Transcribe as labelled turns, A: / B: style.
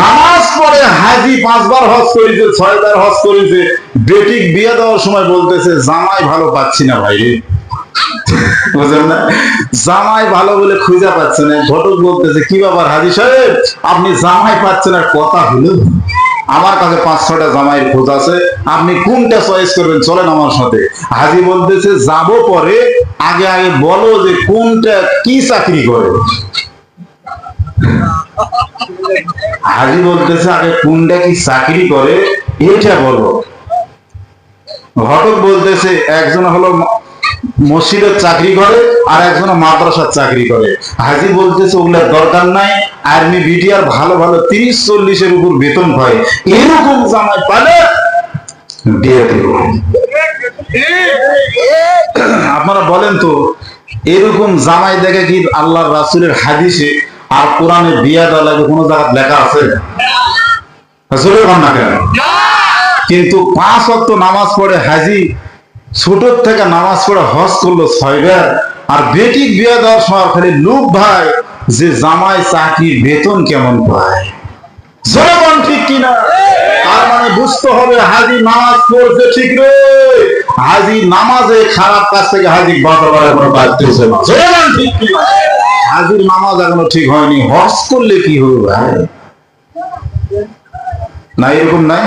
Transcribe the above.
A: নামাজ পড়ে হাজি 5 বার হজ করেছে, 6 বার হজ করেছে, বেটিক বিয়ে দেওয়ার সময় বলতেছে জামাই ভালো পাচ্ছি না ভাই রে। বুঝলেন না? জামাই ভালো বলে খুঁজে পাচ্ছে না। ঘটক বলতেছে কি ব্যাপার হাজি সাহেব, আপনি জামাই পাচ্ছেন আর কথা হলো? আমার কাছে 5-6টা জামাইয়ের খোঁজ আছে, আপনি কোনটা চয়েস করবেন, চলেন আমার সাথে। হাজি বলতেছে যাবো পরে, আগে আগে বলো যে কোনটা কি চাকরি করে। হাজি বলতেছে আগে কোনটা কি চাকরি করে এটা বলো। ঘটক বলতেছে একজন হলো মসজিদের চাকরি করে আর একজন মাদ্রাসার চাকরি করে। হাজি বলতেছে ওগুলোর দরকার নাই, আর্মি বিটিআর ভালো ভালো 30-40-এর উপর বেতন পায়, এরকম জামাই পালে বিয়ে দেব। আপনারা বলেন তো, এরকম জামাই দেখে কি আল্লাহর রাসূলের হাদিসে আর কোরআনে বিয়ে দেওয়া লাগে কোনো জায়গায় লেখা আছে? আসলে না কেন? কিন্তু 5 ওয়াক্ত নামাজ পড়ে হাজি, ছোট থেকে নামাজ পড়ে হজ করলো 6 বার, আর বেটিক বিয়ে দেওয়ার সময় খালি লোক ভাই যে জামাই চাকরির বেতন কেমন পায়। জনগণ ঠিক কিনা? তার মানে বুঝতে হবে হাজি নামাজ পড়ছে ঠিক রে, হাজি নামাজে খারাপ কাজ থেকে হাজি বাঁচাবার এখনো বাঁচতেছে না। জনগণ ঠিক কিনা? হাজির নামাজ এখনো ঠিক হয়নি, হজ করলে কি হবে ভাই? না এরকম নাই?